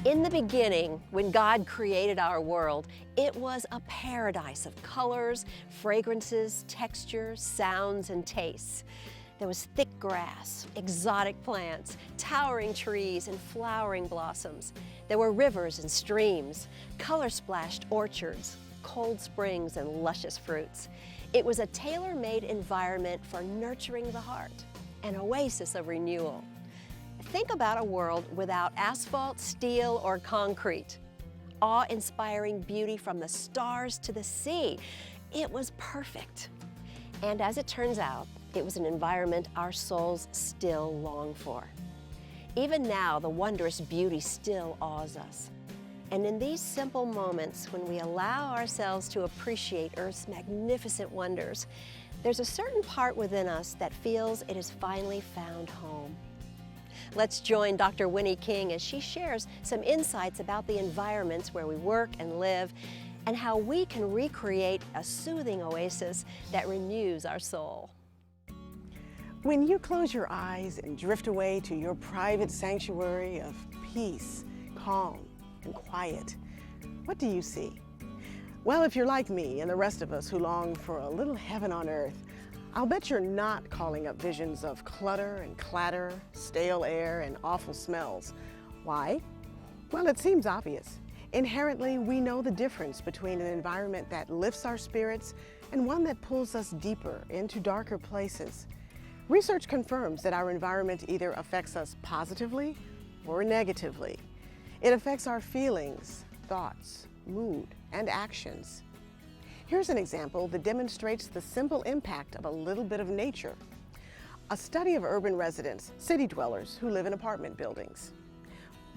In the beginning, when God created our world, it was a paradise of colors, fragrances, textures, sounds, and tastes. There was thick grass, exotic plants, towering trees, and flowering blossoms. There were rivers and streams, color-splashed orchards, cold springs, and luscious fruits. It was a tailor-made environment for nurturing the heart, an oasis of renewal. Think about a world without asphalt, steel, or concrete. Awe-inspiring beauty from the stars to the sea. It was perfect. And as it turns out, it was an environment our souls still long for. Even now, the wondrous beauty still awes us. And in these simple moments, when we allow ourselves to appreciate Earth's magnificent wonders, there's a certain part within us that feels it has finally found home. Let's join Dr. Winnie King as she shares some insights about the environments where we work and live and how we can recreate a soothing oasis that renews our soul. When you close your eyes and drift away to your private sanctuary of peace, calm, and quiet, what do you see? Well, if you're like me and the rest of us who long for a little heaven on earth, I'll bet you're not calling up visions of clutter and clatter, stale air, and awful smells. Why? Well, it seems obvious. Inherently, we know the difference between an environment that lifts our spirits and one that pulls us deeper into darker places. Research confirms that our environment either affects us positively or negatively. It affects our feelings, thoughts, mood, and actions. Here's an example that demonstrates the simple impact of a little bit of nature. A study of urban residents, city dwellers who live in apartment buildings.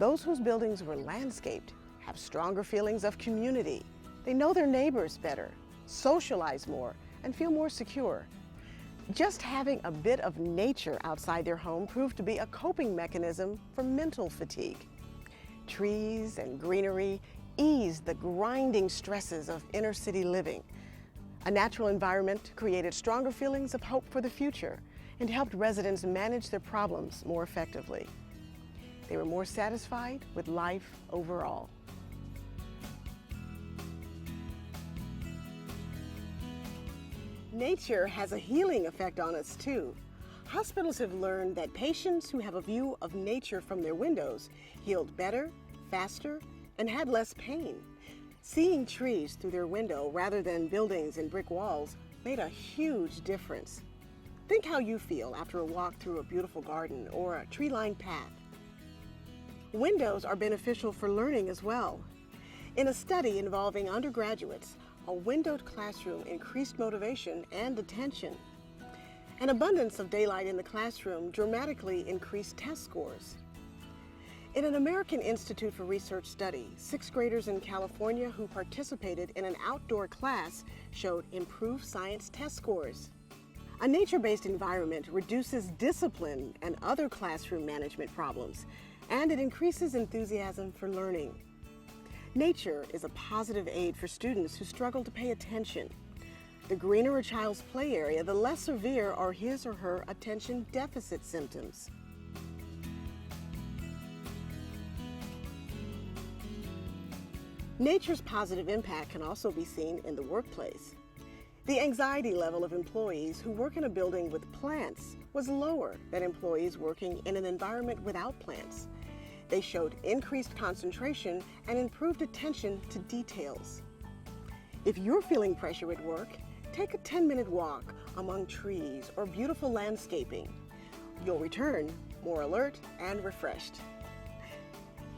Those whose buildings were landscaped have stronger feelings of community. They know their neighbors better, socialize more, and feel more secure. Just having a bit of nature outside their home proved to be a coping mechanism for mental fatigue. Trees and greenery eased the grinding stresses of inner city living. A natural environment created stronger feelings of hope for the future and helped residents manage their problems more effectively. They were more satisfied with life overall. Nature has a healing effect on us too. Hospitals have learned that patients who have a view of nature from their windows healed better, faster, and had less pain. Seeing trees through their window rather than buildings and brick walls made a huge difference. Think how you feel after a walk through a beautiful garden or a tree-lined path. Windows are beneficial for learning as well. In a study involving undergraduates, a windowed classroom increased motivation and attention. An abundance of daylight in the classroom dramatically increased test scores. In an American Institute for Research study, 6th graders in California who participated in an outdoor class showed improved science test scores. A nature-based environment reduces discipline and other classroom management problems, and it increases enthusiasm for learning. Nature is a positive aid for students who struggle to pay attention. The greener a child's play area, the less severe are his or her attention deficit symptoms. Nature's positive impact can also be seen in the workplace. The anxiety level of employees who work in a building with plants was lower than employees working in an environment without plants. They showed increased concentration and improved attention to details. If you're feeling pressure at work, take a 10-minute walk among trees or beautiful landscaping. You'll return more alert and refreshed.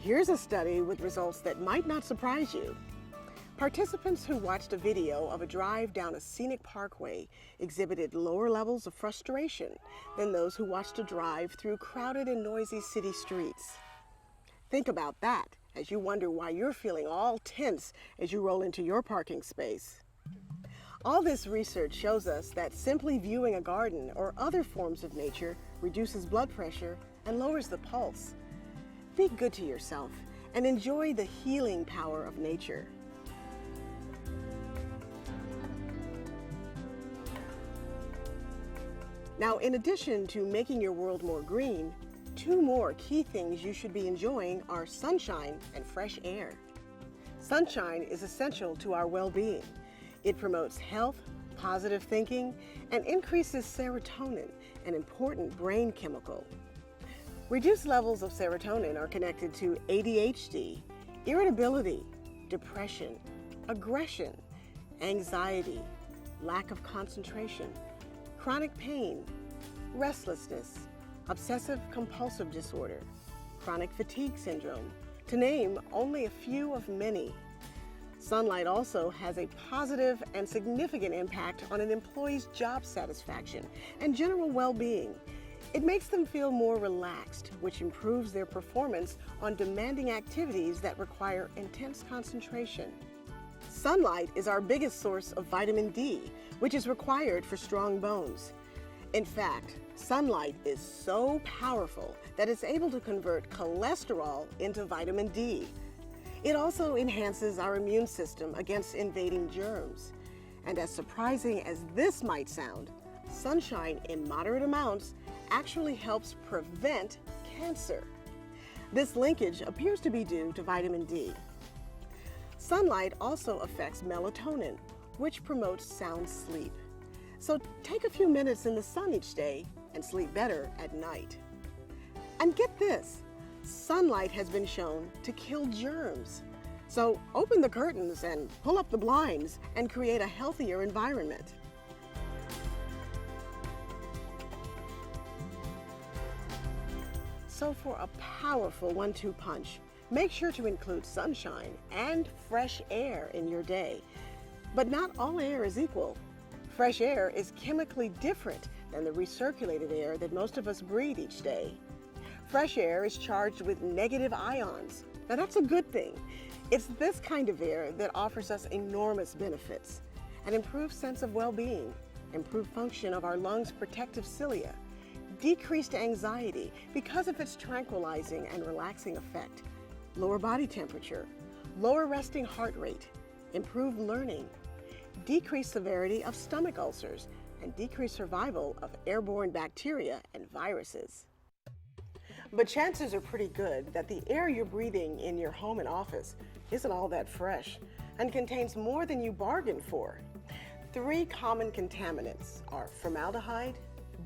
Here's a study with results that might not surprise you. Participants who watched a video of a drive down a scenic parkway exhibited lower levels of frustration than those who watched a drive through crowded and noisy city streets. Think about that as you wonder why you're feeling all tense as you roll into your parking space. All this research shows us that simply viewing a garden or other forms of nature reduces blood pressure and lowers the pulse. Be good to yourself and enjoy the healing power of nature. Now, in addition to making your world more green, Two more key things you should be enjoying are sunshine and fresh air. Sunshine is essential to our well-being. It promotes health, positive thinking, and increases serotonin, an important brain chemical. Reduced levels of serotonin are connected to ADHD, irritability, depression, aggression, anxiety, lack of concentration, chronic pain, restlessness, obsessive-compulsive disorder, chronic fatigue syndrome, to name only a few of many. Sunlight also has a positive and significant impact on an employee's job satisfaction and general well-being. It makes them feel more relaxed, which improves their performance on demanding activities that require intense concentration. Sunlight is our biggest source of vitamin D, which is required for strong bones. In fact, sunlight is so powerful that it's able to convert cholesterol into vitamin D. It also enhances our immune system against invading germs. And as surprising as this might sound, sunshine in moderate amounts actually helps prevent cancer. This linkage appears to be due to vitamin D. Sunlight also affects melatonin, which promotes sound sleep. So take a few minutes in the sun each day and sleep better at night. And get this, sunlight has been shown to kill germs. So open the curtains and pull up the blinds and create a healthier environment. So for a powerful 1-2 punch, make sure to include sunshine and fresh air in your day. But not all air is equal. Fresh air is chemically different than the recirculated air that most of us breathe each day. Fresh air is charged with negative ions. Now that's a good thing. It's this kind of air that offers us enormous benefits: an improved sense of well-being, improved function of our lungs' protective cilia, decreased anxiety because of its tranquilizing and relaxing effect, lower body temperature, lower resting heart rate, improved learning, decreased severity of stomach ulcers, and decreased survival of airborne bacteria and viruses. But chances are pretty good that the air you're breathing in your home and office isn't all that fresh and contains more than you bargained for. 3 common contaminants are formaldehyde,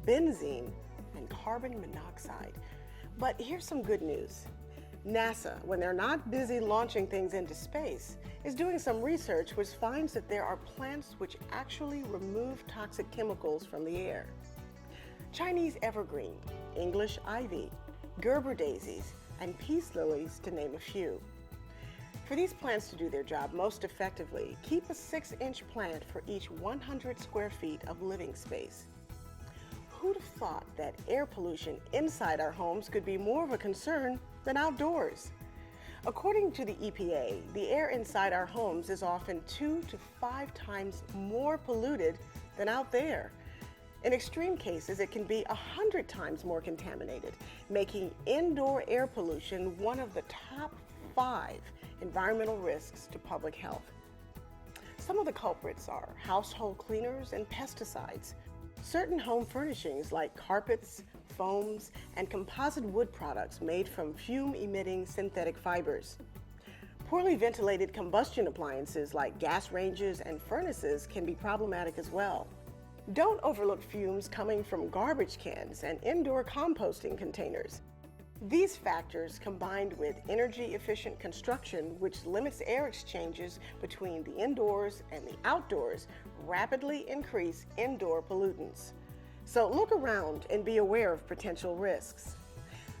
benzene, and carbon monoxide. But here's some good news. NASA, when they're not busy launching things into space, is doing some research which finds that there are plants which actually remove toxic chemicals from the air. Chinese evergreen, English ivy, Gerber daisies, and peace lilies, to name a few. For these plants to do their job most effectively, keep a 6-inch plant for each 100 square feet of living space. Who'd have thought that air pollution inside our homes could be more of a concern than outdoors? According to the EPA, the air inside our homes is often 2 to 5 times more polluted than out there. In extreme cases, it can be 100 times more contaminated, making indoor air pollution one of the top 5 environmental risks to public health. Some of the culprits are household cleaners and pesticides, certain home furnishings like carpets, foams, and composite wood products made from fume-emitting synthetic fibers. Poorly ventilated combustion appliances like gas ranges and furnaces can be problematic as well. Don't overlook fumes coming from garbage cans and indoor composting containers. These factors, combined with energy-efficient construction, which limits air exchanges between the indoors and the outdoors, rapidly increase indoor pollutants. So look around and be aware of potential risks.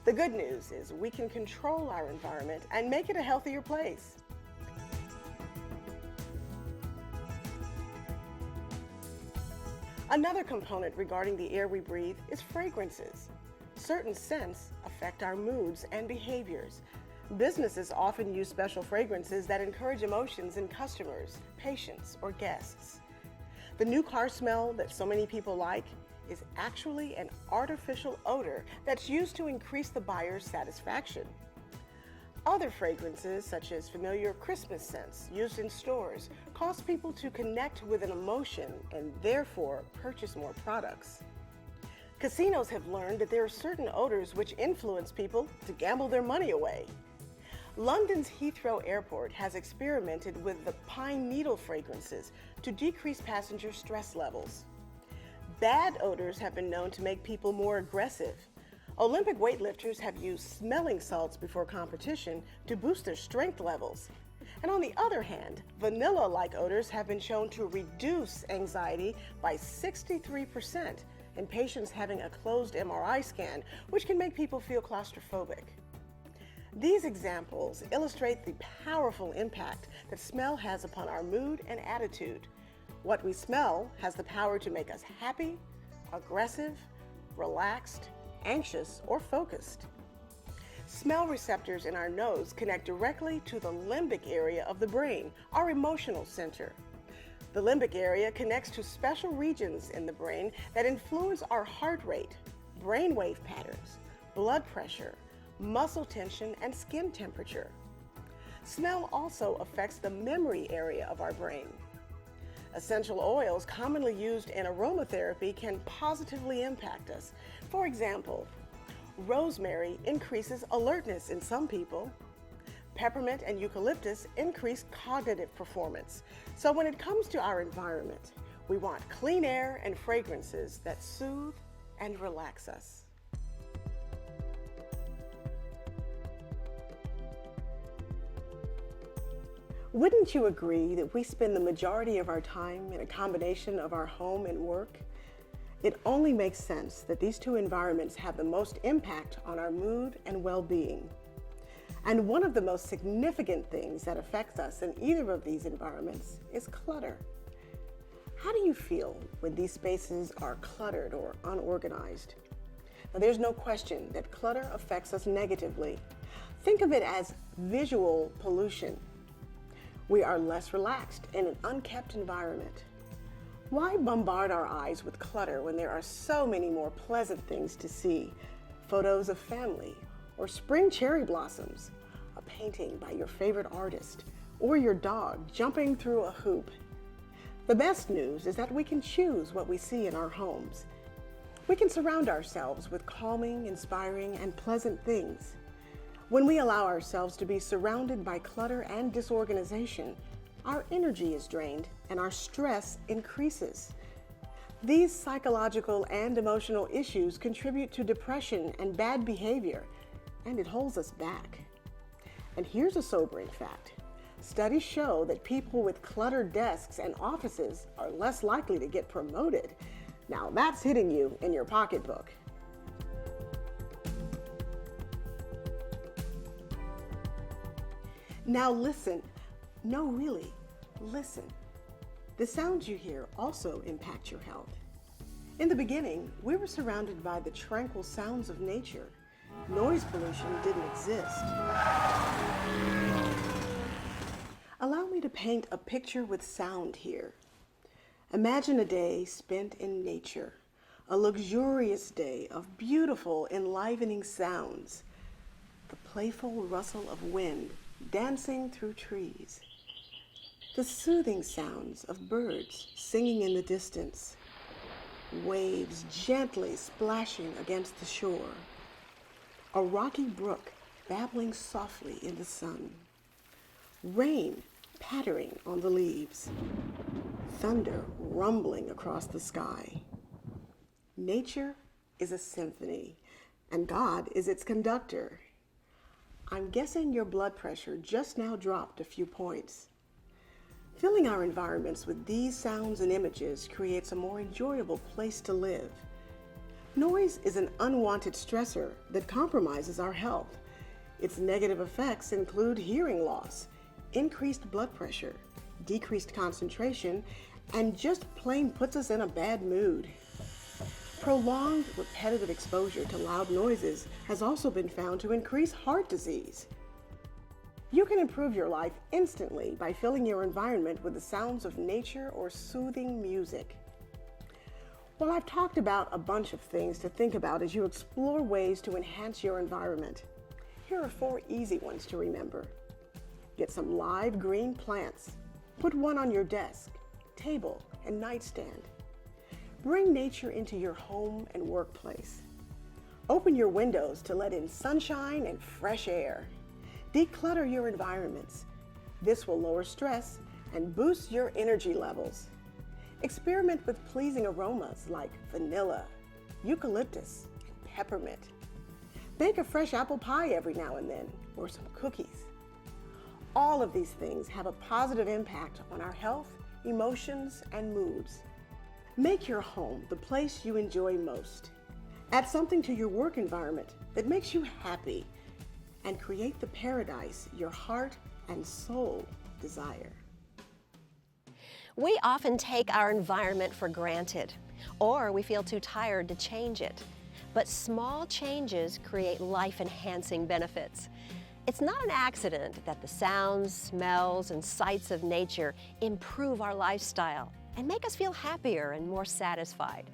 The good news is we can control our environment and make it a healthier place. Another component regarding the air we breathe is fragrances. Certain scents affect our moods and behaviors. Businesses often use special fragrances that encourage emotions in customers, patients, or guests. The new car smell that so many people like is actually an artificial odor that's used to increase the buyer's satisfaction. Other fragrances, such as familiar Christmas scents used in stores, cause people to connect with an emotion and therefore purchase more products. Casinos have learned that there are certain odors which influence people to gamble their money away. London's Heathrow Airport has experimented with the pine needle fragrances to decrease passenger stress levels. Bad odors have been known to make people more aggressive. Olympic weightlifters have used smelling salts before competition to boost their strength levels. And on the other hand, vanilla-like odors have been shown to reduce anxiety by 63% in patients having a closed MRI scan, which can make people feel claustrophobic. These examples illustrate the powerful impact that smell has upon our mood and attitude. What we smell has the power to make us happy, aggressive, relaxed, anxious, or focused. Smell receptors in our nose connect directly to the limbic area of the brain, our emotional center. The limbic area connects to special regions in the brain that influence our heart rate, brainwave patterns, blood pressure, muscle tension, and skin temperature. Smell also affects the memory area of our brain. Essential oils commonly used in aromatherapy can positively impact us. For example, rosemary increases alertness in some people. Peppermint and eucalyptus increase cognitive performance. So when it comes to our environment, we want clean air and fragrances that soothe and relax us. Wouldn't you agree that we spend the majority of our time in a combination of our home and work? It only makes sense that these two environments have the most impact on our mood and well-being. And one of the most significant things that affects us in either of these environments is clutter. How do you feel when these spaces are cluttered or unorganized? Now, there's no question that clutter affects us negatively. Think of it as visual pollution. We are less relaxed in an unkept environment. Why bombard our eyes with clutter when there are so many more pleasant things to see? Photos of family, or spring cherry blossoms, a painting by your favorite artist, or your dog jumping through a hoop. The best news is that we can choose what we see in our homes. We can surround ourselves with calming, inspiring, and pleasant things. When we allow ourselves to be surrounded by clutter and disorganization, our energy is drained and our stress increases. These psychological and emotional issues contribute to depression and bad behavior, and it holds us back. And here's a sobering fact. Studies show that people with cluttered desks and offices are less likely to get promoted. Now that's hitting you in your pocketbook. Now listen. No, really, listen. The sounds you hear also impact your health. In the beginning, we were surrounded by the tranquil sounds of nature. Noise pollution didn't exist. Allow me to paint a picture with sound here. Imagine a day spent in nature, a luxurious day of beautiful, enlivening sounds. The playful rustle of wind dancing through trees. The soothing sounds of birds singing in the distance. Waves gently splashing against the shore. A rocky brook babbling softly in the sun. Rain pattering on the leaves. Thunder rumbling across the sky. Nature is a symphony, and God is its conductor. I'm guessing your blood pressure just now dropped a few points. Filling our environments with these sounds and images creates a more enjoyable place to live. Noise is an unwanted stressor that compromises our health. Its negative effects include hearing loss, increased blood pressure, decreased concentration, and just plain puts us in a bad mood. Prolonged, repetitive exposure to loud noises has also been found to increase heart disease. You can improve your life instantly by filling your environment with the sounds of nature or soothing music. Well, I've talked about a bunch of things to think about as you explore ways to enhance your environment. Here are 4 easy ones to remember. Get some live green plants. Put one on your desk, table, and nightstand. Bring nature into your home and workplace. Open your windows to let in sunshine and fresh air. Declutter your environments. This will lower stress and boost your energy levels. Experiment with pleasing aromas like vanilla, eucalyptus, and peppermint. Bake a fresh apple pie every now and then, or some cookies. All of these things have a positive impact on our health, emotions, and moods. Make your home the place you enjoy most. Add something to your work environment that makes you happy, and create the paradise your heart and soul desire. We often take our environment for granted, or we feel too tired to change it. But small changes create life-enhancing benefits. It's not an accident that the sounds, smells, and sights of nature improve our lifestyle and make us feel happier and more satisfied.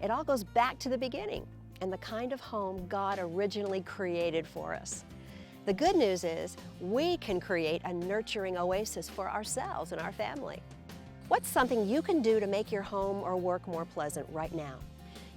It all goes back to the beginning and the kind of home God originally created for us. The good news is we can create a nurturing oasis for ourselves and our family. What's something you can do to make your home or work more pleasant right now?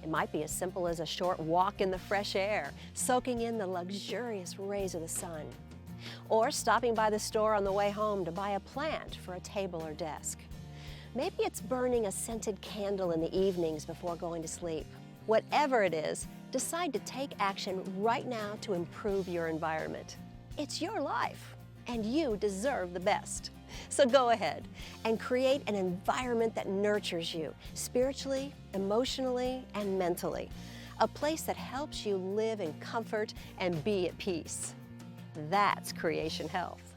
It might be as simple as a short walk in the fresh air, soaking in the luxurious rays of the sun, or stopping by the store on the way home to buy a plant for a table or desk. Maybe it's burning a scented candle in the evenings before going to sleep. Whatever it is, decide to take action right now to improve your environment. It's your life, and you deserve the best. So go ahead and create an environment that nurtures you spiritually, emotionally, and mentally. A place that helps you live in comfort and be at peace. That's creation health.